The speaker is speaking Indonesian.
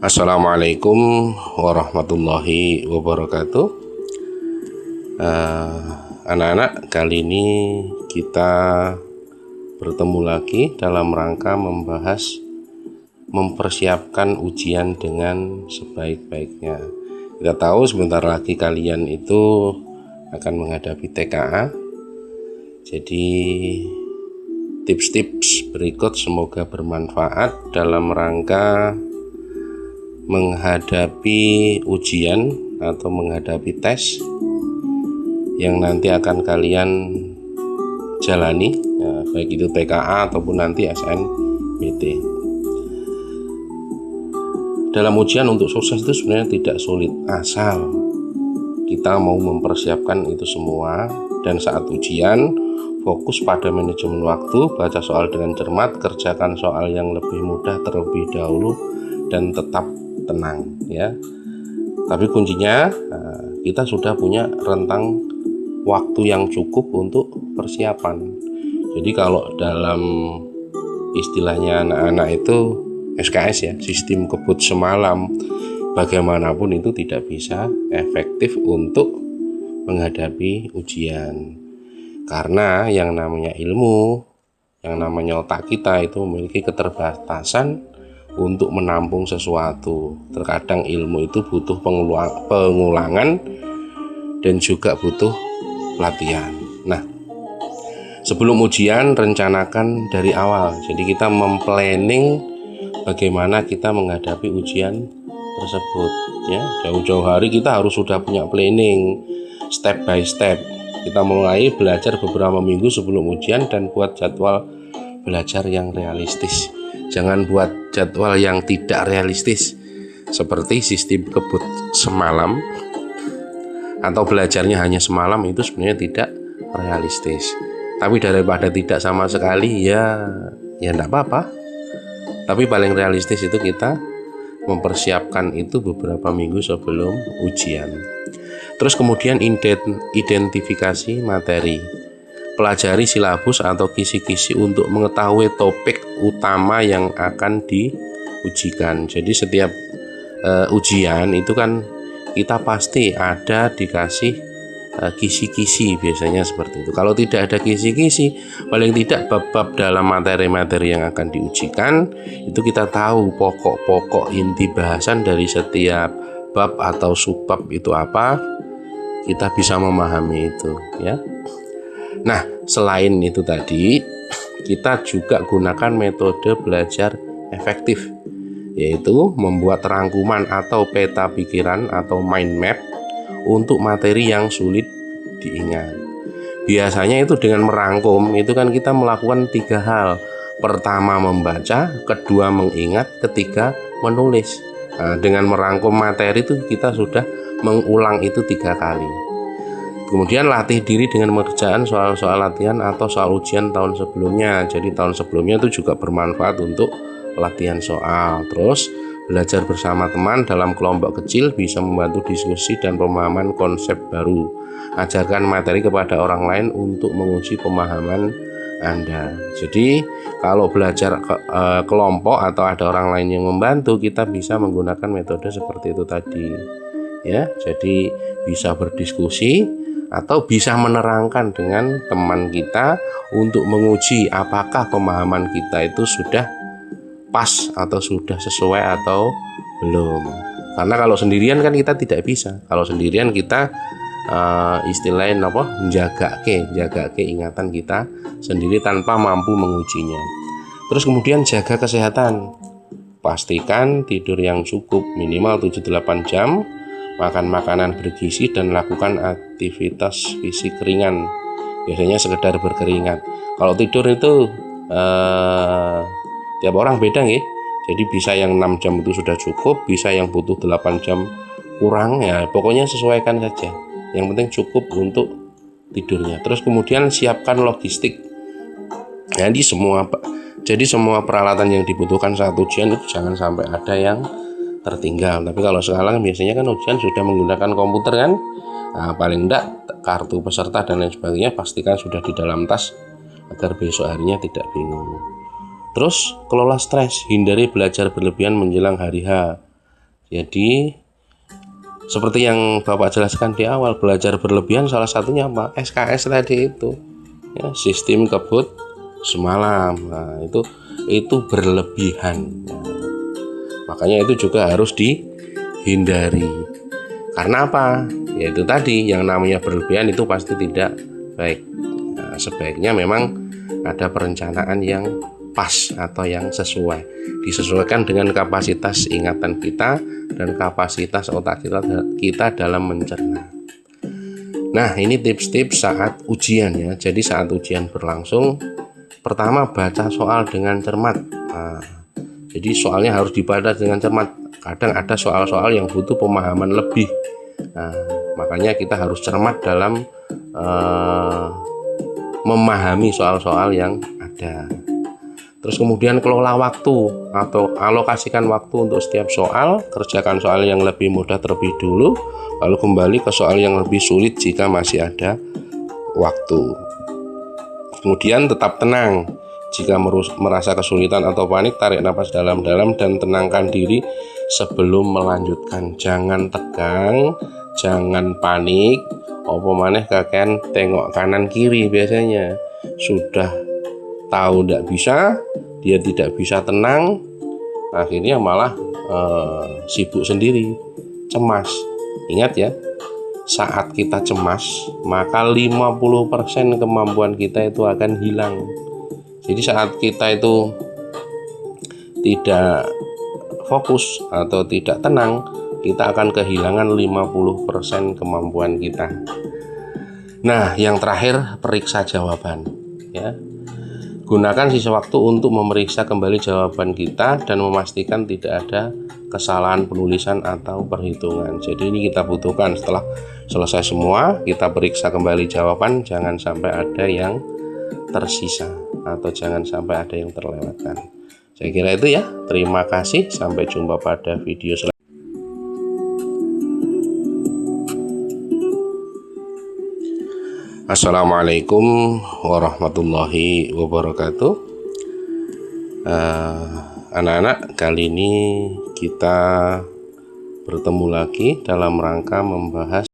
Assalamualaikum warahmatullahi wabarakatuh. Anak-anak, kali ini kita bertemu lagi dalam rangka membahas mempersiapkan ujian dengan sebaik-baiknya. Kita tahu sebentar lagi kalian itu akan menghadapi TKA. Jadi tips-tips berikut semoga bermanfaat dalam rangka menghadapi ujian atau menghadapi tes yang nanti akan kalian jalani, ya, baik itu TKA ataupun nanti SNBT. Dalam ujian untuk sukses itu sebenarnya tidak sulit, asal kita mau mempersiapkan itu semua. Dan saat ujian fokus pada manajemen waktu, baca soal dengan cermat, kerjakan soal yang lebih mudah terlebih dahulu, dan tetap tenang, ya. Tapi kuncinya kita sudah punya rentang waktu yang cukup untuk persiapan. Jadi kalau dalam istilahnya anak-anak itu SKS, ya, sistem kebut semalam, bagaimanapun itu tidak bisa efektif untuk menghadapi ujian. Karena yang namanya ilmu, yang namanya otak kita itu memiliki keterbatasan untuk menampung sesuatu. Terkadang ilmu itu butuh pengulangan dan juga butuh latihan. Nah, sebelum ujian rencanakan dari awal. Jadi kita memplanning bagaimana kita menghadapi ujian tersebut, ya. Jauh-jauh hari kita harus sudah punya planning step by step. Kita mulai belajar beberapa minggu sebelum ujian dan buat jadwal belajar yang realistis. Jangan buat jadwal yang tidak realistis seperti sistem kebut semalam atau belajarnya hanya semalam, itu sebenarnya tidak realistis. Tapi daripada tidak sama sekali, ya enggak apa-apa. Tapi paling realistis itu kita mempersiapkan itu beberapa minggu sebelum ujian. Terus kemudian identifikasi materi. Pelajari silabus atau kisi-kisi untuk mengetahui topik utama yang akan diujikan. Jadi setiap ujian itu kan kita pasti ada dikasih kisi-kisi, biasanya seperti itu. Kalau tidak ada kisi-kisi, paling tidak bab-bab dalam materi-materi yang akan diujikan itu kita tahu pokok-pokok inti bahasan dari setiap bab atau subbab itu apa, kita bisa memahami itu, ya. Nah, selain itu tadi, kita juga gunakan metode belajar efektif, yaitu membuat rangkuman atau peta pikiran atau mind map untuk materi yang sulit diingat. Biasanya itu dengan merangkum, itu kan kita melakukan 3 hal. Pertama membaca, kedua mengingat, ketiga menulis. Nah, dengan merangkum materi itu kita sudah mengulang itu 3 kali. Kemudian latih diri dengan mengerjakan soal-soal latihan atau soal ujian tahun sebelumnya. Jadi tahun sebelumnya itu juga bermanfaat untuk latihan soal. Terus belajar bersama teman dalam kelompok kecil bisa membantu diskusi dan pemahaman konsep baru. Ajarkan materi kepada orang lain untuk menguji pemahaman Anda. Jadi kalau belajar kelompok atau ada orang lain yang membantu, kita bisa menggunakan metode seperti itu tadi, ya. Jadi bisa berdiskusi atau bisa menerangkan dengan teman kita untuk menguji apakah pemahaman kita itu sudah pas atau sudah sesuai atau belum. Karena kalau sendirian kan kita tidak bisa. Kalau sendirian kita istilahnya jaga ingatan kita sendiri tanpa mampu mengujinya. Terus kemudian jaga kesehatan. Pastikan tidur yang cukup minimal 7-8 jam, makan makanan bergizi, dan lakukan aktivitas fisik ringan, biasanya sekedar berkeringat. Kalau tidur itu tiap orang beda, nggih. Jadi bisa yang 6 jam itu sudah cukup, bisa yang butuh 8 jam kurang, ya pokoknya sesuaikan saja. Yang penting cukup untuk tidurnya. Terus kemudian siapkan logistik. Jadi semua peralatan yang dibutuhkan saat ujian itu jangan sampai ada yang tertinggal. Tapi kalau sekarang biasanya kan ujian sudah menggunakan komputer kan, nah, paling enggak kartu peserta dan lain sebagainya pastikan sudah di dalam tas agar besok harinya tidak bingung. Terus kelola stres, hindari belajar berlebihan menjelang hari H. Jadi seperti yang Bapak jelaskan di awal, belajar berlebihan salah satunya apa? SKS tadi itu ya, sistem kebut semalam. Nah, itu berlebihan. Nah, makanya itu juga harus dihindari. Karena apa? Yaitu tadi yang namanya berlebihan itu pasti tidak baik. Nah, sebaiknya memang ada perencanaan yang pas atau yang sesuai, disesuaikan dengan kapasitas ingatan kita dan kapasitas otak kita dalam mencerna. Nah, ini tips-tips saat ujian ya. Jadi saat ujian berlangsung, pertama baca soal dengan cermat. Nah, jadi soalnya harus dibaca dengan cermat. Kadang ada soal-soal yang butuh pemahaman lebih. Nah, makanya kita harus cermat dalam memahami soal-soal yang ada. Terus kemudian kelola waktu atau alokasikan waktu untuk setiap soal, kerjakan soal yang lebih mudah terlebih dulu, lalu kembali ke soal yang lebih sulit jika masih ada waktu. Kemudian tetap tenang. Jika merasa kesulitan atau panik, tarik napas dalam-dalam dan tenangkan diri sebelum melanjutkan. Jangan tegang, jangan panik. Apa maneh kakean tengok kanan kiri biasanya. Sudah tahu tidak bisa, dia tidak bisa tenang, akhirnya malah sibuk sendiri, cemas. Ingat ya, saat kita cemas maka 50% kemampuan kita itu akan hilang. Jadi saat kita itu tidak fokus atau tidak tenang, kita akan kehilangan 50% kemampuan kita. Nah, yang terakhir, periksa jawaban ya. Gunakan sisa waktu untuk memeriksa kembali jawaban kita dan memastikan tidak ada kesalahan penulisan atau perhitungan. Jadi ini kita butuhkan setelah selesai semua, kita periksa kembali jawaban, jangan sampai ada yang tersisa atau jangan sampai ada yang terlewatkan. Saya kira itu ya. Terima kasih, sampai jumpa pada video selanjutnya. Assalamualaikum warahmatullahi wabarakatuh. Anak-anak, kali ini kita bertemu lagi dalam rangka membahas